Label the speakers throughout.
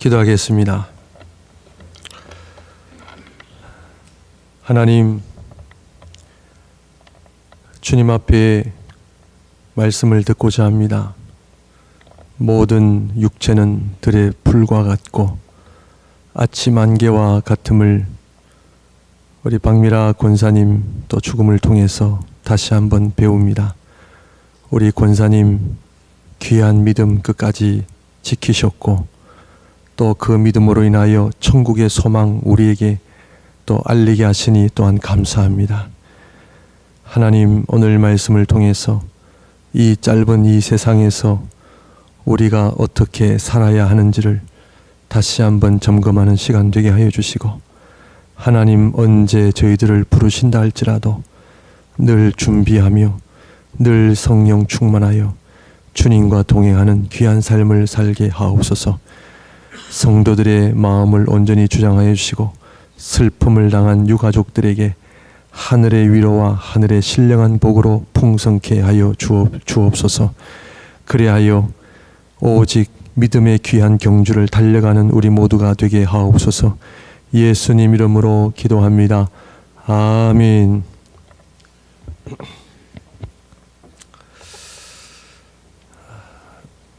Speaker 1: 기도하겠습니다. 하나님, 주님 앞에 말씀을 듣고자 합니다. 모든 육체는 들의 불과 같고 아침 안개와 같음을 우리 박미라 권사님 또 죽음을 통해서 다시 한번 배웁니다. 우리 권사님 귀한 믿음 끝까지 지키셨고 또 그 믿음으로 인하여 천국의 소망 우리에게 또 알리게 하시니 또한 감사합니다. 하나님, 오늘 말씀을 통해서 이 짧은 이 세상에서 우리가 어떻게 살아야 하는지를 다시 한번 점검하는 시간 되게 하여 주시고, 하나님 언제 저희들을 부르신다 할지라도 늘 준비하며 늘 성령 충만하여 주님과 동행하는 귀한 삶을 살게 하옵소서. 성도들의 마음을 온전히 주장하여 주시고 슬픔을 당한 유가족들에게 하늘의 위로와 하늘의 신령한 복으로 풍성케 하여 주옵소서. 그리하여 오직 믿음의 귀한 경주를 달려가는 우리 모두가 되게 하옵소서. 예수님 이름으로 기도합니다. 아멘.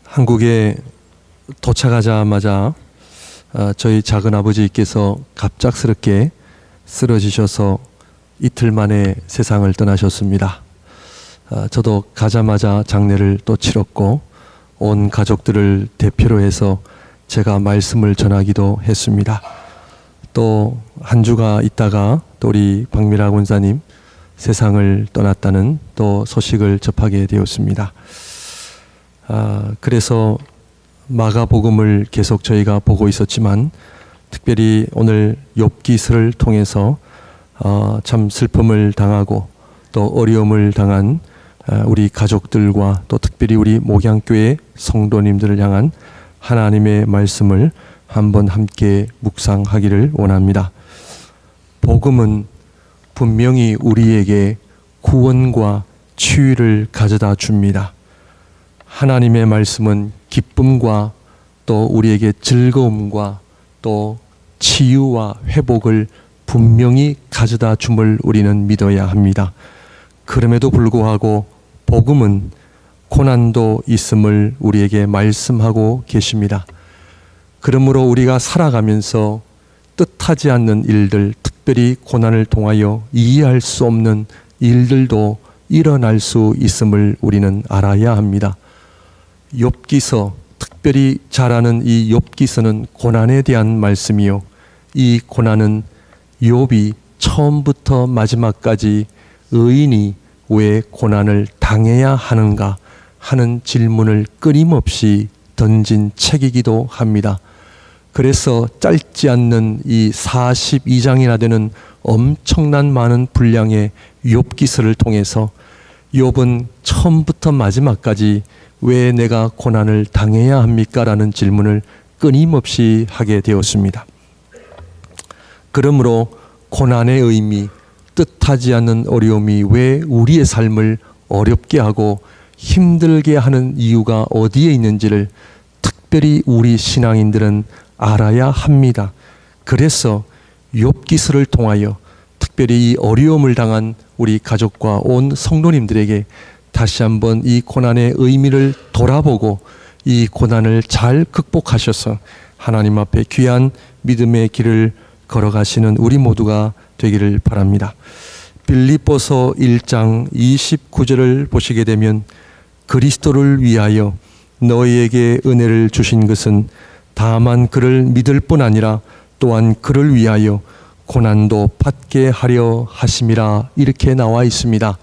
Speaker 1: 한국에 도착하자마자 저희 작은 아버지께서 갑작스럽게 쓰러지셔서 이틀 만에 세상을 떠나셨습니다. 저도 가자마자 장례를 또 치렀고 온 가족들을 대표로 해서 제가 말씀을 전하기도 했습니다. 또 한 주가 있다가 또 우리 박미라 권사님 세상을 떠났다는 또 소식을 접하게 되었습니다. 그래서 마가복음을 계속 저희가 보고 있었지만 특별히 오늘 욥기서를 통해서 참 슬픔을 당하고 또 어려움을 당한 우리 가족들과 또 특별히 우리 목양교회 성도님들을 향한 하나님의 말씀을 한번 함께 묵상하기를 원합니다. 복음은 분명히 우리에게 구원과 치유를 가져다 줍니다. 하나님의 말씀은 기쁨과 또 우리에게 즐거움과 또 치유와 회복을 분명히 가져다 줌을 우리는 믿어야 합니다. 그럼에도 불구하고 복음은 고난도 있음을 우리에게 말씀하고 계십니다. 그러므로 우리가 살아가면서 뜻하지 않는 일들, 특별히 고난을 통하여 이해할 수 없는 일들도 일어날 수 있음을 우리는 알아야 합니다. 욥기서, 특별히 잘 아는 이 욥기서는 고난에 대한 말씀이요, 이 고난은 욥이 처음부터 마지막까지 의인이 왜 고난을 당해야 하는가 하는 질문을 끊임없이 던진 책이기도 합니다. 그래서 짧지 않는 이 42장이나 되는 엄청난 많은 분량의 욥기서를 통해서 욥은 처음부터 마지막까지 왜 내가 고난을 당해야 합니까? 라는 질문을 끊임없이 하게 되었습니다. 그러므로 고난의 의미, 뜻하지 않는 어려움이 왜 우리의 삶을 어렵게 하고 힘들게 하는 이유가 어디에 있는지를 특별히 우리 신앙인들은 알아야 합니다. 그래서 욥기서를 통하여 특별히 이 어려움을 당한 우리 가족과 온 성도님들에게 다시 한번 이 고난의 의미를 돌아보고 이 고난을 잘 극복하셔서 하나님 앞에 귀한 믿음의 길을 걸어가시는 우리 모두가 되기를 바랍니다. 빌립보서 1장 29절을 보시게 되면 그리스도를 위하여 너희에게 은혜를 주신 것은 다만 그를 믿을 뿐 아니라 또한 그를 위하여 고난도 받게 하려 하심이라, 이렇게 나와 있습니다.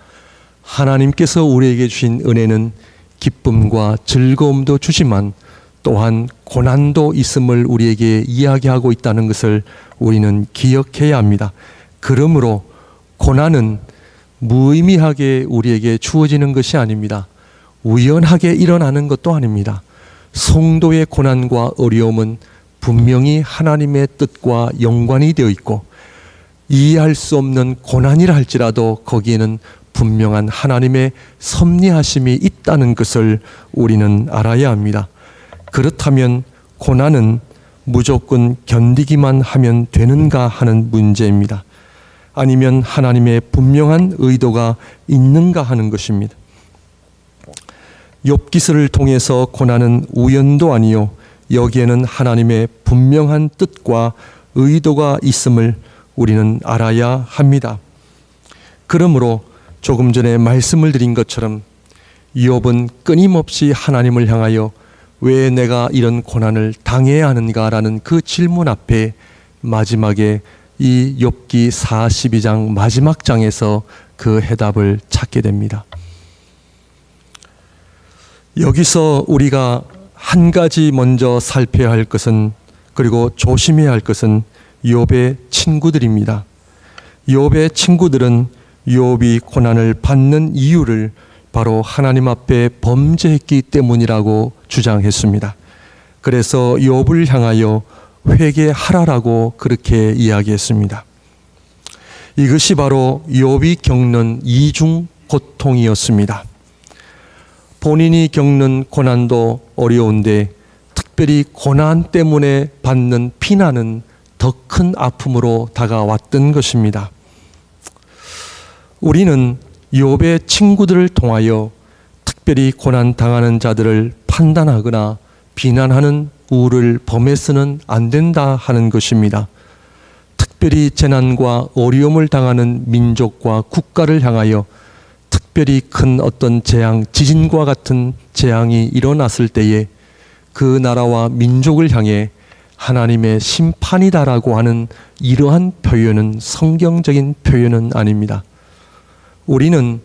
Speaker 1: 하나님께서 우리에게 주신 은혜는 기쁨과 즐거움도 주지만 또한 고난도 있음을 우리에게 이야기하고 있다는 것을 우리는 기억해야 합니다. 그러므로 고난은 무의미하게 우리에게 주어지는 것이 아닙니다. 우연하게 일어나는 것도 아닙니다. 성도의 고난과 어려움은 분명히 하나님의 뜻과 연관이 되어 있고 이해할 수 없는 고난이라 할지라도 거기에는 분명한 하나님의 섭리하심이 있다는 것을 우리는 알아야 합니다. 그렇다면 고난은 무조건 견디기만 하면 되는가 하는 문제입니다. 아니면 하나님의 분명한 의도가 있는가 하는 것입니다. 욥기서를 통해서 고난은 우연도 아니요 여기에는 하나님의 분명한 뜻과 의도가 있음을 우리는 알아야 합니다. 그러므로 조금 전에 말씀을 드린 것처럼 욥은 끊임없이 하나님을 향하여 왜 내가 이런 고난을 당해야 하는가라는 그 질문 앞에 마지막에 이 욥기 42장 마지막 장에서 그 해답을 찾게 됩니다. 여기서 우리가 한 가지 먼저 살펴야 할 것은, 그리고 조심해야 할 것은 욥의 친구들입니다. 욥의 친구들은 욥이 고난을 받는 이유를 바로 하나님 앞에 범죄했기 때문이라고 주장했습니다. 그래서 욥을 향하여 회개하라라고 그렇게 이야기했습니다. 이것이 바로 욥이 겪는 이중 고통이었습니다. 본인이 겪는 고난도 어려운데 특별히 고난 때문에 받는 피난은 더 큰 아픔으로 다가왔던 것입니다. 우리는 욥의 친구들을 통하여 특별히 고난 당하는 자들을 판단하거나 비난하는 우를 범해서는 안 된다 하는 것입니다. 특별히 재난과 어려움을 당하는 민족과 국가를 향하여 특별히 큰 어떤 재앙, 지진과 같은 재앙이 일어났을 때에 그 나라와 민족을 향해 하나님의 심판이다라고 하는 이러한 표현은 성경적인 표현은 아닙니다. 우리는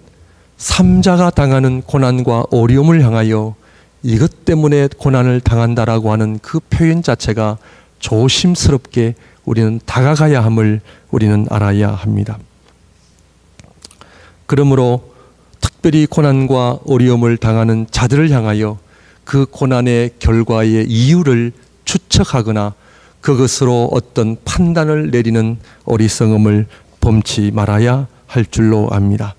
Speaker 1: 삼자가 당하는 고난과 어려움을 향하여 이것 때문에 고난을 당한다라고 하는 그 표현 자체가 조심스럽게 우리는 다가가야 함을 우리는 알아야 합니다. 그러므로 특별히 고난과 어려움을 당하는 자들을 향하여 그 고난의 결과의 이유를 추측하거나 그것으로 어떤 판단을 내리는 어리석음을 범치 말아야 할 줄로 압니다.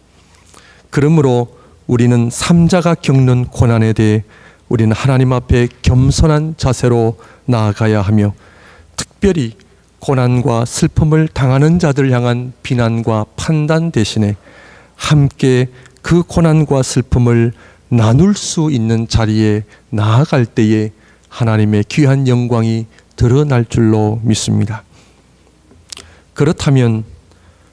Speaker 1: 그러므로 우리는 삼자가 겪는 고난에 대해 우리는 하나님 앞에 겸손한 자세로 나아가야 하며, 특별히 고난과 슬픔을 당하는 자들 향한 비난과 판단 대신에 함께 그 고난과 슬픔을 나눌 수 있는 자리에 나아갈 때에 하나님의 귀한 영광이 드러날 줄로 믿습니다. 그렇다면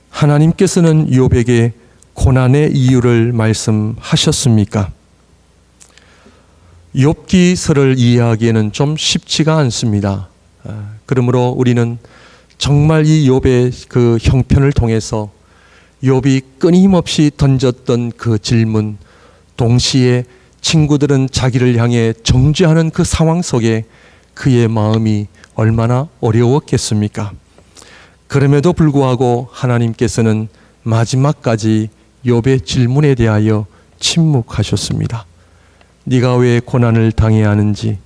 Speaker 1: 하나님께서는 욥에게 고난의 이유를 말씀하셨습니까? 욥기서를 이해하기에는 좀 쉽지가 않습니다. 그러므로 우리는 정말 이 욥의 그 형편을 통해서 욥이 끊임없이 던졌던 그 질문, 동시에 친구들은 자기를 향해 정죄하는 그 상황 속에 그의 마음이 얼마나 어려웠겠습니까? 그럼에도 불구하고 하나님께서는 마지막까지 욥의 질문에 대하여 침묵하셨습니다. 네가 왜 고난을 당해야 하는지,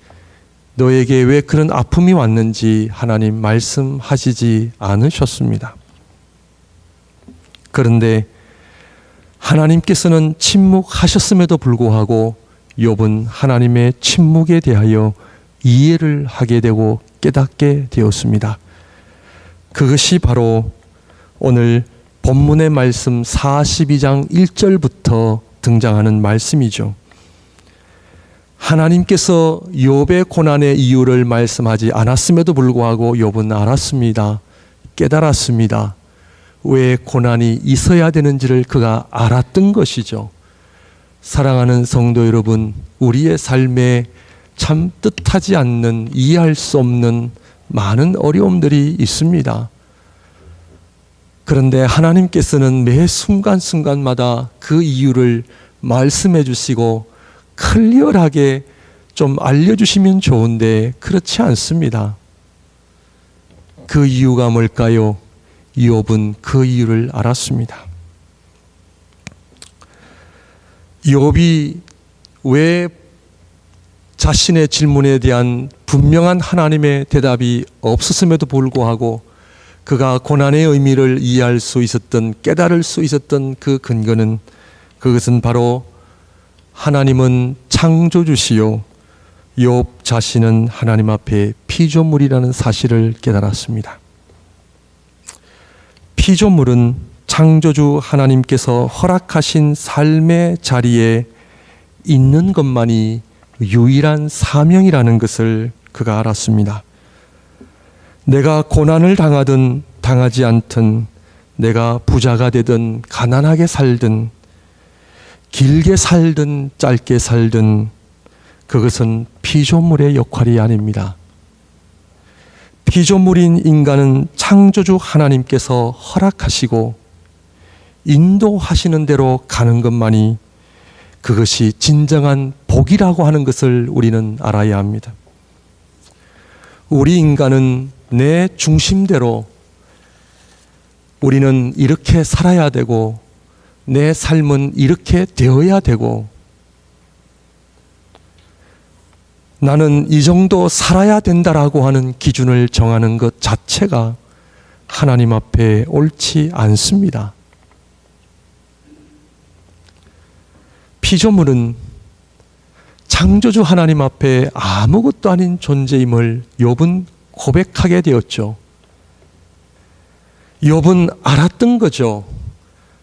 Speaker 1: 너에게 왜 그런 아픔이 왔는지 하나님 말씀하시지 않으셨습니다. 그런데 하나님께서는 침묵하셨음에도 불구하고 욥은 하나님의 침묵에 대하여 이해를 하게 되고 깨닫게 되었습니다. 그것이 바로 오늘 본문의 말씀 42장 1절부터 등장하는 말씀이죠. 하나님께서 욥의 고난의 이유를 말씀하지 않았음에도 불구하고 욥은 알았습니다. 깨달았습니다. 왜 고난이 있어야 되는지를 그가 알았던 것이죠. 사랑하는 성도 여러분, 우리의 삶에 참 뜻하지 않는, 이해할 수 없는 많은 어려움들이 있습니다. 그런데 하나님께서는 매 순간순간마다 그 이유를 말씀해 주시고 클리어하게 좀 알려주시면 좋은데 그렇지 않습니다. 그 이유가 뭘까요? 욥은 그 이유를 알았습니다. 욥이 왜 자신의 질문에 대한 분명한 하나님의 대답이 없었음에도 불구하고 그가 고난의 의미를 이해할 수 있었던, 깨달을 수 있었던 그 근거는, 그것은 바로 하나님은 창조주시요 욥 자신은 하나님 앞에 피조물이라는 사실을 깨달았습니다. 피조물은 창조주 하나님께서 허락하신 삶의 자리에 있는 것만이 유일한 사명이라는 것을 그가 알았습니다. 내가 고난을 당하든 당하지 않든, 내가 부자가 되든 가난하게 살든, 길게 살든 짧게 살든, 그것은 피조물의 역할이 아닙니다. 피조물인 인간은 창조주 하나님께서 허락하시고 인도하시는 대로 가는 것만이 그것이 진정한 복이라고 하는 것을 우리는 알아야 합니다. 우리 인간은 내 중심대로 우리는 이렇게 살아야 되고, 내 삶은 이렇게 되어야 되고, 나는 이 정도 살아야 된다라고 하는 기준을 정하는 것 자체가 하나님 앞에 옳지 않습니다. 피조물은 창조주 하나님 앞에 아무것도 아닌 존재임을 욥은 고백하게 되었죠. 욥은 알았던 거죠.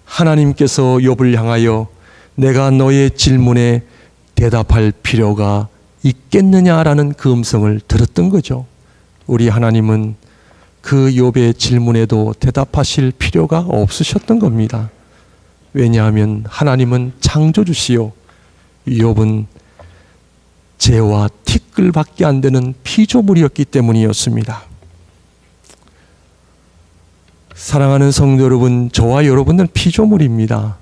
Speaker 1: 하나님께서 욥을 향하여 내가 너의 질문에 대답할 필요가 있겠느냐라는 그 음성을 들었던 거죠. 우리 하나님은 그 욥의 질문에도 대답하실 필요가 없으셨던 겁니다. 왜냐하면 하나님은 창조주시요, 욥은 재와 티끌밖에 안 되는 피조물이었기 때문이었습니다. 사랑하는 성도 여러분, 저와 여러분은 피조물입니다.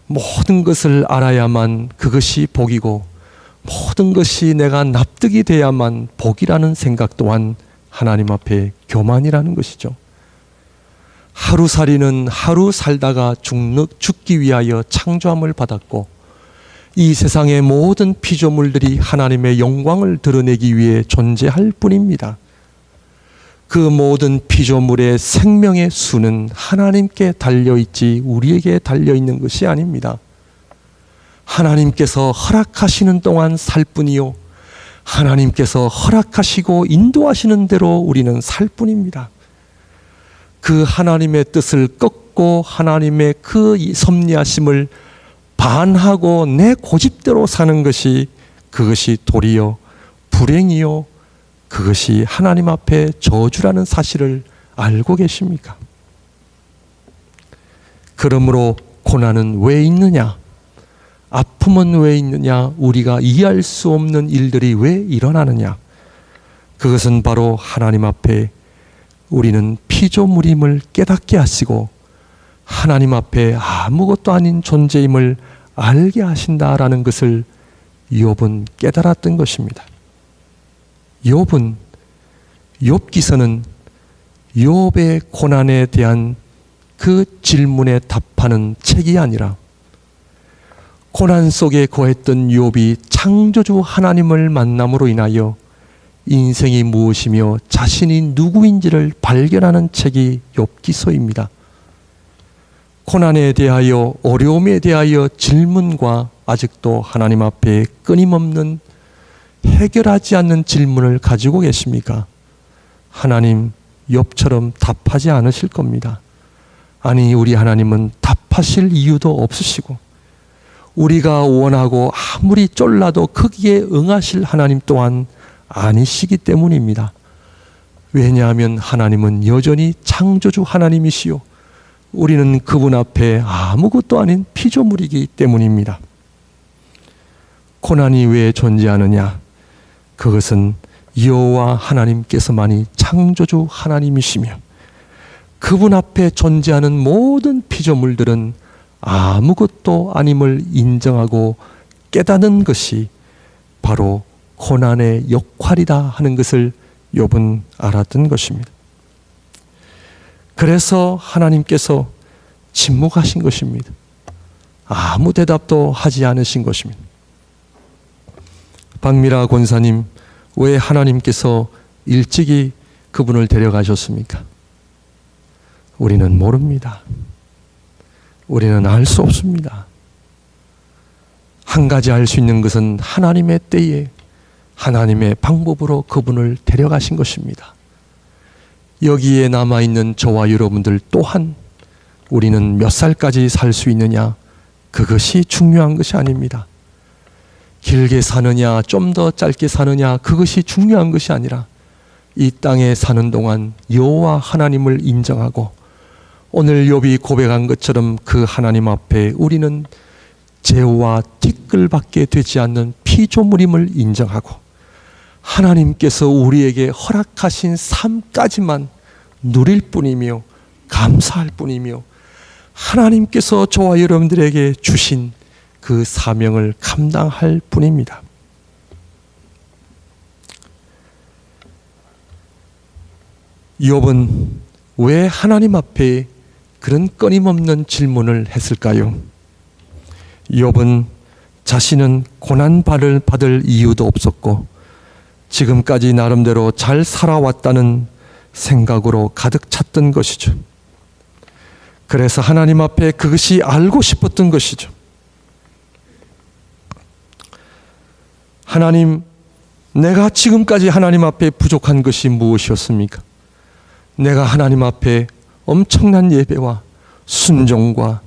Speaker 1: 모든 것을 알아야만 그것이 복이고, 모든 것이 내가 납득이 돼야만 복이라는 생각 또한 하나님 앞에 교만이라는 것이죠. 하루살이는 하루 살다가 죽기 위하여 창조함을 받았고, 이 세상의 모든 피조물들이 하나님의 영광을 드러내기 위해 존재할 뿐입니다. 그 모든 피조물의 생명의 수는 하나님께 달려있지 우리에게 달려있는 것이 아닙니다. 하나님께서 허락하시는 동안 살 뿐이요, 하나님께서 허락하시고 인도하시는 대로 우리는 살 뿐입니다. 그 하나님의 뜻을 꺾고 하나님의 그 섭리하심을 반하고 내 고집대로 사는 것이, 그것이 도리요 불행이요, 그것이 하나님 앞에 저주라는 사실을 알고 계십니까? 그러므로 고난은 왜 있느냐? 아픔은 왜 있느냐? 우리가 이해할 수 없는 일들이 왜 일어나느냐? 그것은 바로 하나님 앞에 우리는 피조물임을 깨닫게 하시고 하나님 앞에 아무것도 아닌 존재임을 알게 하신다라는 것을 욥은 깨달았던 것입니다. 욥기서는 욥의 고난에 대한 그 질문에 답하는 책이 아니라 고난 속에 거했던 욥이 창조주 하나님을 만남으로 인하여 인생이 무엇이며 자신이 누구인지를 발견하는 책이 욥기서입니다. 고난에 대하여, 어려움에 대하여 질문과 아직도 하나님 앞에 끊임없는 해결하지 않는 질문을 가지고 계십니까? 하나님, 욥처럼 답하지 않으실 겁니다. 아니, 우리 하나님은 답하실 이유도 없으시고 우리가 원하고 아무리 쫄라도 거기에 응하실 하나님 또한 아니시기 때문입니다. 왜냐하면 하나님은 여전히 창조주 하나님이시요, 우리는 그분 앞에 아무것도 아닌 피조물이기 때문입니다. 고난이 왜 존재하느냐? 그것은 여호와 하나님께서만이 창조주 하나님이시며 그분 앞에 존재하는 모든 피조물들은 아무것도 아님을 인정하고 깨닫는 것이 바로 고난의 역할이다 하는 것을 욥은 알았던 것입니다. 그래서 하나님께서 침묵하신 것입니다. 아무 대답도 하지 않으신 것입니다. 박미라 권사님, 왜 하나님께서 일찍이 그분을 데려가셨습니까? 우리는 모릅니다. 우리는 알 수 없습니다. 한 가지 알 수 있는 것은 하나님의 때에 하나님의 방법으로 그분을 데려가신 것입니다. 여기에 남아있는 저와 여러분들 또한 우리는 몇 살까지 살 수 있느냐, 그것이 중요한 것이 아닙니다. 길게 사느냐 좀 더 짧게 사느냐, 그것이 중요한 것이 아니라 이 땅에 사는 동안 여호와 하나님을 인정하고 오늘 욥이 고백한 것처럼 그 하나님 앞에 우리는 죄와 티끌밖에 되지 않는 피조물임을 인정하고 하나님께서 우리에게 허락하신 삶까지만 누릴 뿐이며 감사할 뿐이며 하나님께서 저와 여러분들에게 주신 그 사명을 감당할 뿐입니다. 욥은 왜 하나님 앞에 그런 끊임없는 질문을 했을까요? 욥은 자신은 고난받을 이유도 없었고 지금까지 나름대로 잘 살아왔다는 생각으로 가득 찼던 것이죠. 그래서 하나님 앞에 그것이 알고 싶었던 것이죠. 하나님, 내가 지금까지 하나님 앞에 부족한 것이 무엇이었습니까? 내가 하나님 앞에 엄청난 예배와 순종과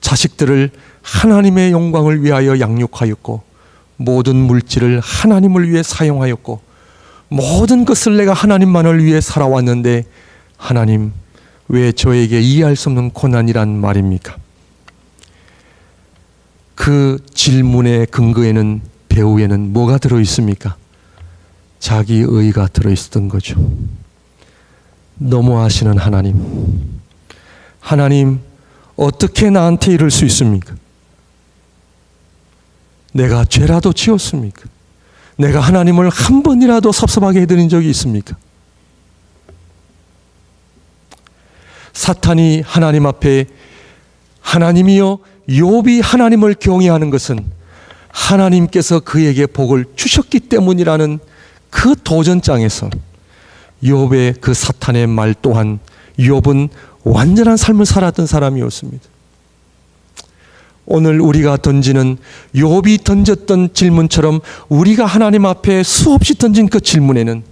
Speaker 1: 자식들을 하나님의 영광을 위하여 양육하였고 모든 물질을 하나님을 위해 사용하였고 모든 것을 내가 하나님만을 위해 살아왔는데 하나님, 왜 저에게 이해할 수 없는 고난이란 말입니까? 그 질문의 근거에는, 배후에는 뭐가 들어있습니까? 자기 의가 들어있었던 거죠. 너무하시는 하나님, 하나님 어떻게 나한테 이럴 수 있습니까? 내가 죄라도 지었습니까? 내가 하나님을 한 번이라도 섭섭하게 해드린 적이 있습니까? 사탄이 하나님 앞에 하나님이여 욥이 하나님을 경외하는 것은 하나님께서 그에게 복을 주셨기 때문이라는 그 도전장에서 욥의 그 사탄의 말 또한 욥은 완전한 삶을 살았던 사람이었습니다. 오늘 우리가 던지는 욥이 던졌던 질문처럼 우리가 하나님 앞에 수없이 던진 그 질문에는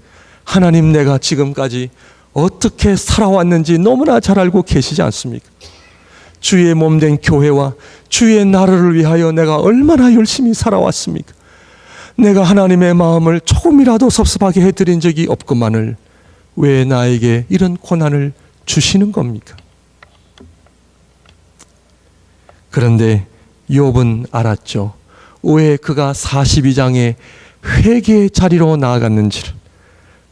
Speaker 1: 하나님, 내가 지금까지 어떻게 살아왔는지 너무나 잘 알고 계시지 않습니까? 주의 몸된 교회와 주의 나라를 위하여 내가 얼마나 열심히 살아왔습니까? 내가 하나님의 마음을 조금이라도 섭섭하게 해드린 적이 없구만을 왜 나에게 이런 고난을 주시는 겁니까? 그런데 욥은 알았죠. 왜 그가 42장의 회개의 자리로 나아갔는지를.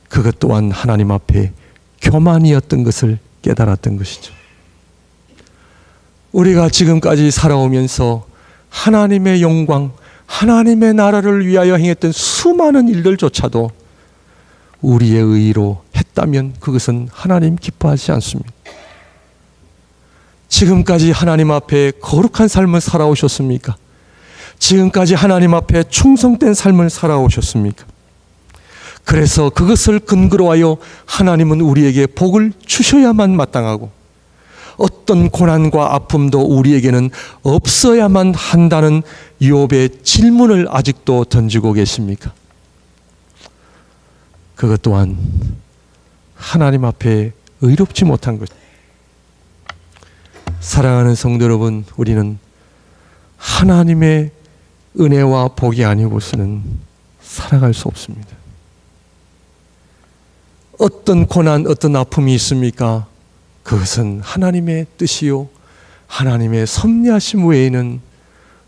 Speaker 1: 그것 또한 하나님 앞에 교만이었던 것을 깨달았던 것이죠. 우리가 지금까지 살아오면서 하나님의 영광, 하나님의 나라를 위하여 행했던 수많은 일들조차도 우리의 의로 했다면 그것은 하나님 기뻐하지 않습니다. 지금까지 하나님 앞에 거룩한 삶을 살아오셨습니까? 지금까지 하나님 앞에 충성된 삶을 살아오셨습니까? 그래서 그것을 근거로 하여 하나님은 우리에게 복을 주셔야만 마땅하고 어떤 고난과 아픔도 우리에게는 없어야만 한다는 욥의 질문을 아직도 던지고 계십니까? 그것 또한 하나님 앞에 의롭지 못한 것. 사랑하는 성도 여러분, 우리는 하나님의 은혜와 복이 아니고서는 살아갈 수 없습니다. 어떤 고난, 어떤 아픔이 있습니까? 그것은 하나님의 뜻이요 하나님의 섭리하심 외에는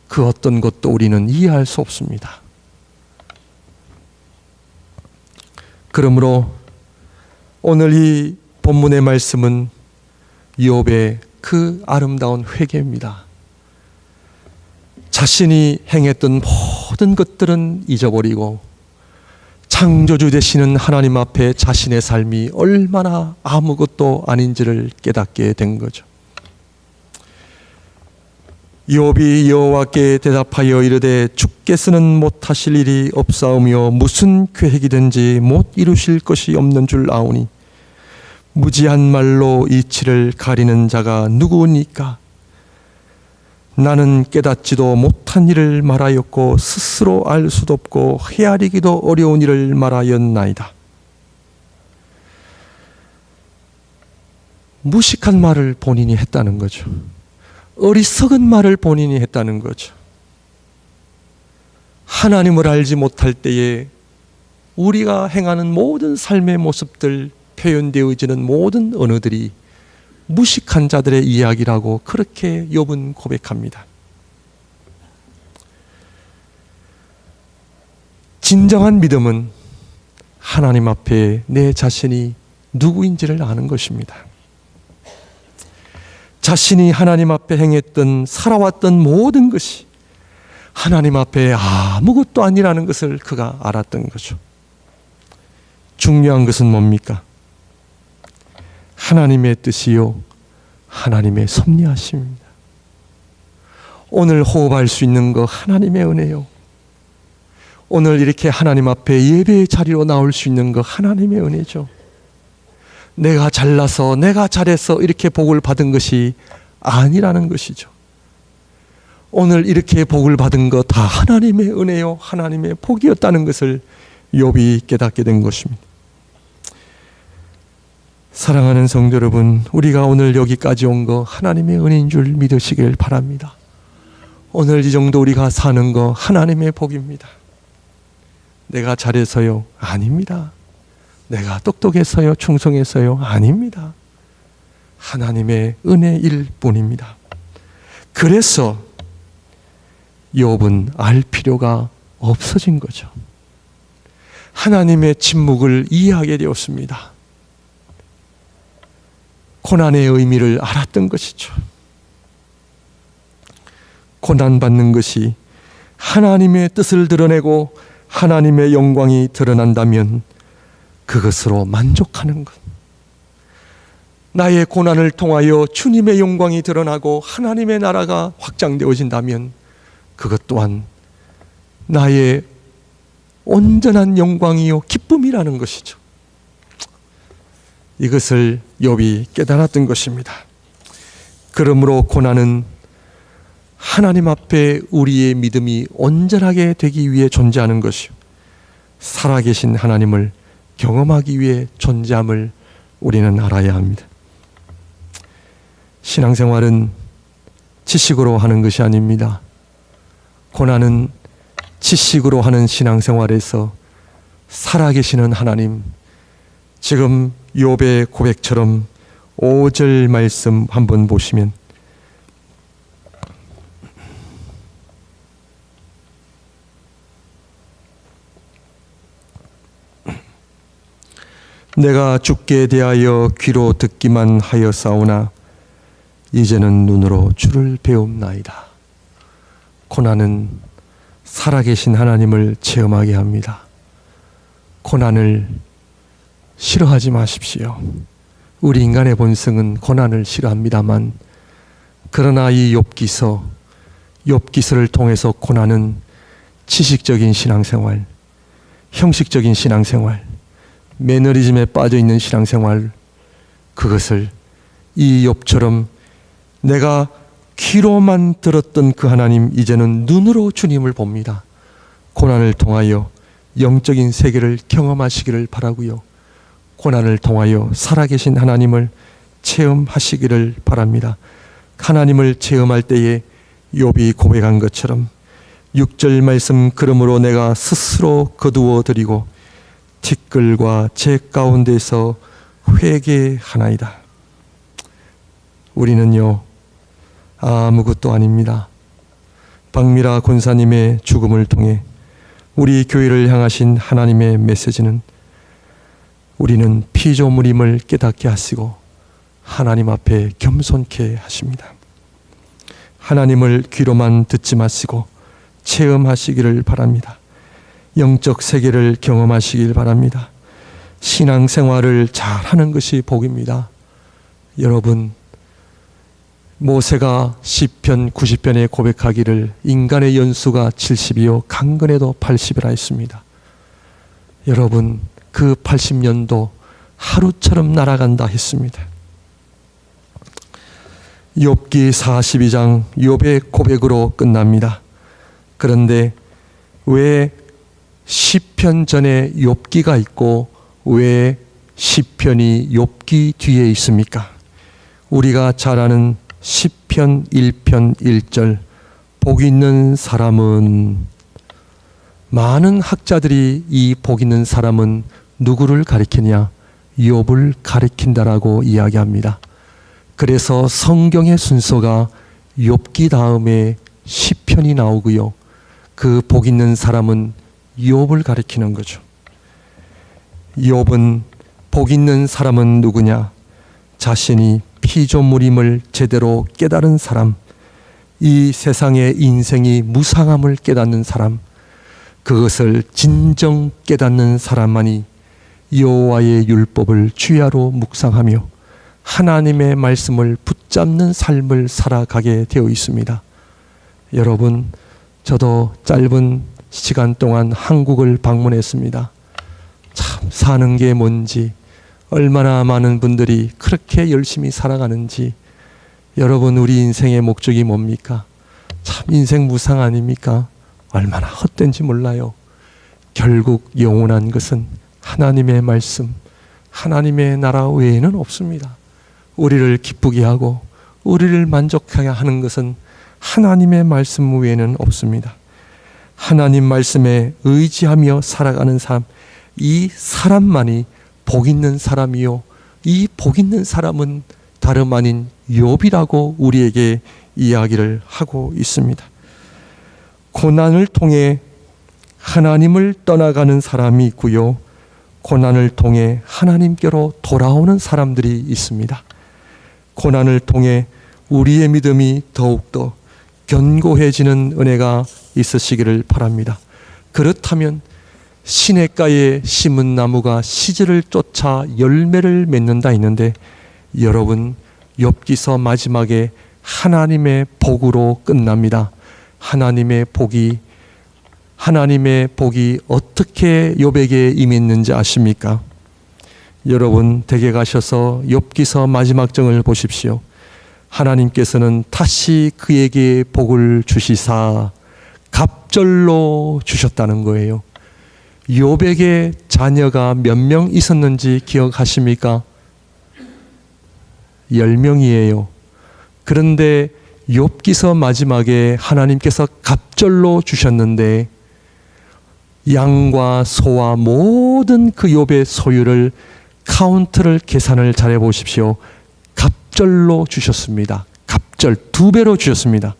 Speaker 1: 그 어떤 것도 우리는 이해할 수 없습니다. 그러므로 오늘 이 본문의 말씀은 욥의 그 아름다운 회개입니다. 자신이 행했던 모든 것들은 잊어버리고 창조주 되시는 하나님 앞에 자신의 삶이 얼마나 아무것도 아닌지를 깨닫게 된 거죠. 욥이 여호와께 대답하여 이르되 주께서는 못하실 일이 없사오며 무슨 계획이든지 못 이루실 것이 없는 줄 아오니 무지한 말로 이치를 가리는 자가 누구니까? 나는 깨닫지도 못한 일을 말하였고 스스로 알 수도 없고 헤아리기도 어려운 일을 말하였나이다. 무식한 말을 본인이 했다는 거죠. 어리석은 말을 본인이 했다는 거죠. 하나님을 알지 못할 때에 우리가 행하는 모든 삶의 모습들, 표현되어지는 모든 언어들이 무식한 자들의 이야기라고 그렇게 욥은 고백합니다. 진정한 믿음은 하나님 앞에 내 자신이 누구인지를 아는 것입니다. 자신이 하나님 앞에 행했던, 살아왔던 모든 것이 하나님 앞에 아무것도 아니라는 것을 그가 알았던 거죠. 중요한 것은 뭡니까? 하나님의 뜻이요, 하나님의 섭리하심입니다. 오늘 호흡할 수 있는 거 하나님의 은혜요. 오늘 이렇게 하나님 앞에 예배의 자리로 나올 수 있는 거 하나님의 은혜죠. 내가 잘나서, 내가 잘해서 이렇게 복을 받은 것이 아니라는 것이죠. 오늘 이렇게 복을 받은 거 다 하나님의 은혜요, 하나님의 복이었다는 것을 욥이 깨닫게 된 것입니다. 사랑하는 성도 여러분, 우리가 오늘 여기까지 온 거 하나님의 은혜인 줄 믿으시길 바랍니다. 오늘 이 정도 우리가 사는 거 하나님의 복입니다. 내가 잘해서요? 아닙니다. 내가 똑똑해서요? 충성해서요? 아닙니다. 하나님의 은혜일 뿐입니다. 그래서 욥은 알 필요가 없어진 거죠. 하나님의 침묵을 이해하게 되었습니다. 고난의 의미를 알았던 것이죠. 고난받는 것이 하나님의 뜻을 드러내고 하나님의 영광이 드러난다면 그것으로 만족하는 것. 나의 고난을 통하여 주님의 영광이 드러나고 하나님의 나라가 확장되어진다면 그것 또한 나의 온전한 영광이요 기쁨이라는 것이죠. 이것을 욥이 깨달았던 것입니다. 그러므로 고난은 하나님 앞에 우리의 믿음이 온전하게 되기 위해 존재하는 것이요, 살아계신 하나님을 경험하기 위해 존재함을 우리는 알아야 합니다. 신앙생활은 지식으로 하는 것이 아닙니다. 고난은 지식으로 하는 신앙생활에서 살아계시는 하나님, 지금 욥의 고백처럼 5절 말씀 한번 보시면 내가 주께 대하여 귀로 듣기만 하였사오나 이제는 눈으로 주를 배움나이다. 고난은 살아계신 하나님을 체험하게 합니다. 고난을 싫어하지 마십시오. 우리 인간의 본성은 고난을 싫어합니다만, 그러나 이 욥기서를 통해서 고난은 지식적인 신앙생활, 형식적인 신앙생활, 매너리즘에 빠져있는 신앙생활, 그것을 이 욥처럼 내가 귀로만 들었던 그 하나님, 이제는 눈으로 주님을 봅니다. 고난을 통하여 영적인 세계를 경험하시기를 바라고요, 고난을 통하여 살아계신 하나님을 체험하시기를 바랍니다. 하나님을 체험할 때에 욥이 고백한 것처럼 6절 말씀, 그러므로 내가 스스로 거두어 드리고 티끌과 재 가운데서 회개하나이다. 우리는요 아무것도 아닙니다. 박미라 권사님의 죽음을 통해 우리 교회를 향하신 하나님의 메시지는 우리는 피조물임을 깨닫게 하시고 하나님 앞에 겸손케 하십니다. 하나님을 귀로만 듣지 마시고 체험하시기를 바랍니다. 영적 세계를 경험하시길 바랍니다. 신앙생활을 잘하는 것이 복입니다. 여러분, 모세가 시편 90편에 고백하기를 인간의 연수가 70이요 강건해도 80이라 했습니다. 여러분, 그 80년도 하루처럼 날아간다 했습니다. 욥기 42장 욥의 고백으로 끝납니다. 그런데 왜 시편 전에 욥기가 있고 왜 시편이 욥기 뒤에 있습니까? 우리가 잘 아는 시편 1편 1절, 복 있는 사람은, 많은 학자들이 이 복 있는 사람은 누구를 가리키냐? 욥을 가리킨다라고 이야기합니다. 그래서 성경의 순서가 욥기 다음에 시편이 나오고요. 그 복 있는 사람은 욥을 가리키는 거죠. 욥은 복 있는 사람은 누구냐? 자신이 피조물임을 제대로 깨달은 사람, 이 세상의 인생이 무상함을 깨닫는 사람, 그것을 진정 깨닫는 사람만이 여호와의 율법을 주야로 묵상하며 하나님의 말씀을 붙잡는 삶을 살아가게 되어 있습니다. 여러분, 저도 짧은 시간 동안 한국을 방문했습니다. 참 사는 게 뭔지, 얼마나 많은 분들이 그렇게 열심히 살아가는지. 여러분, 우리 인생의 목적이 뭡니까? 참 인생 무상 아닙니까? 얼마나 헛된지 몰라요. 결국 영원한 것은 하나님의 말씀, 하나님의 나라 외에는 없습니다. 우리를 기쁘게 하고 우리를 만족하게 하는 것은 하나님의 말씀 외에는 없습니다. 하나님 말씀에 의지하며 살아가는 삶, 이 사람만이 복 있는 사람이요, 이 복 있는 사람은 다름 아닌 욥이라고 우리에게 이야기를 하고 있습니다. 고난을 통해 하나님을 떠나가는 사람이 있고요, 고난을 통해 하나님께로 돌아오는 사람들이 있습니다. 고난을 통해 우리의 믿음이 더욱더 견고해지는 은혜가 있으시기를 바랍니다. 그렇다면 시냇가에 심은 나무가 시절을 쫓아 열매를 맺는다 했는데, 여러분, 욥기서 마지막에 하나님의 복으로 끝납니다. 하나님의 복이 어떻게 욥에게 임했는지 아십니까? 여러분, 댁에 가셔서 욥기서 마지막 장을 보십시오. 하나님께서는 다시 그에게 복을 주시사 갑절로 주셨다는 거예요. 욥에게 자녀가 몇 명 있었는지 기억하십니까? 10명이에요. 그런데 욥기서 마지막에 하나님께서 갑절로 주셨는데, 양과 소와 모든 그 욥의 소유를 카운트를 계산을 잘해 보십시오. 갑절로 주셨습니다. 갑절 2배로 주셨습니다.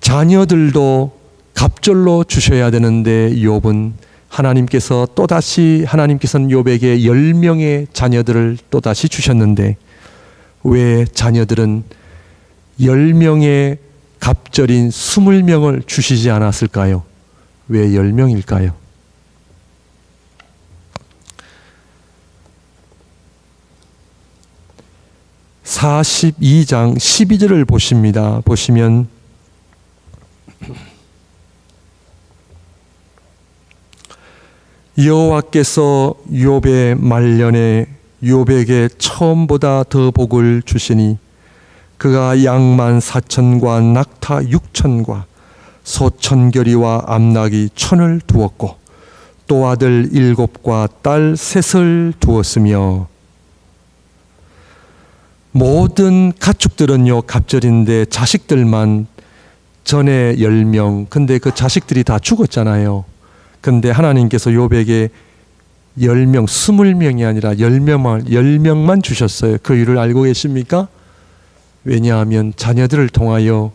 Speaker 1: 자녀들도 갑절로 주셔야 되는데 욥은 하나님께서는 욥에게 10명의 자녀들을 또다시 주셨는데, 왜 자녀들은 10명의 갑절인 20명을 주시지 않았을까요? 왜 10명일까요? (42장) 12절을 보시면 여호와께서 욥의 말년에 욥에게 처음보다 더 복을 주시니 그가 양 14,000과 낙타 6,000과 소 1,000결이와 암낙이 1,000을 두었고 또 아들 7과 딸 3을 두었으며, 모든 가축들은요 갑절인데 자식들만 전에 10명, 근데 그 자식들이 다 죽었잖아요. 근데 하나님께서 욥에게 10명, 20명이 아니라 10명만 주셨어요. 그 이유를 알고 계십니까? 왜냐하면 자녀들을 통하여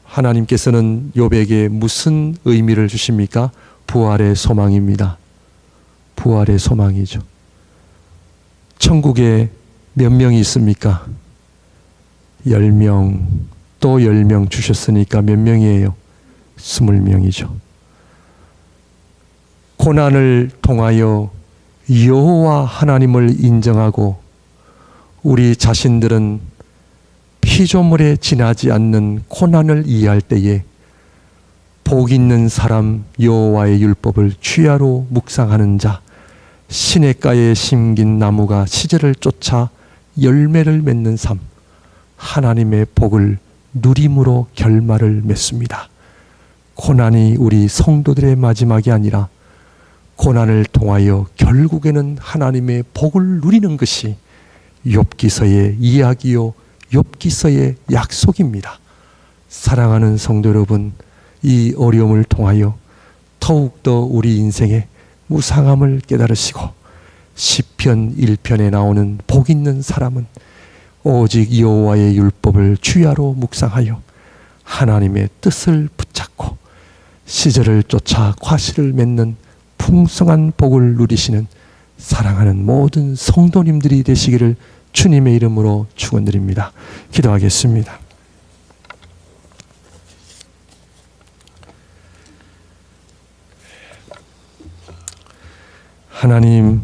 Speaker 1: 하나님께서는 욥에게 무슨 의미를 주십니까? 부활의 소망입니다. 부활의 소망이죠. 천국에 몇 명이 있습니까? 10명, 또 10명 주셨으니까 몇 명이에요? 20명이죠. 고난을 통하여 여호와 하나님을 인정하고 우리 자신들은 피조물에 지나지 않는 고난을 이해할 때에 복 있는 사람, 여호와의 율법을 주야로 묵상하는 자, 시냇가에 심긴 나무가 시절을 쫓아 열매를 맺는 삶, 하나님의 복을 누림으로 결말을 맺습니다. 고난이 우리 성도들의 마지막이 아니라 고난을 통하여 결국에는 하나님의 복을 누리는 것이 욥기서의 이야기요 욥기서의 약속입니다. 사랑하는 성도 여러분, 이 어려움을 통하여 더욱더 우리 인생의 무상함을 깨달으시고 시편 1편에 나오는 복 있는 사람은 오직 여호와의 율법을 주야로 묵상하여 하나님의 뜻을 붙잡고 시절을 쫓아 과실을 맺는 풍성한 복을 누리시는 사랑하는 모든 성도님들이 되시기를 주님의 이름으로 축원드립니다. 기도하겠습니다. 하나님,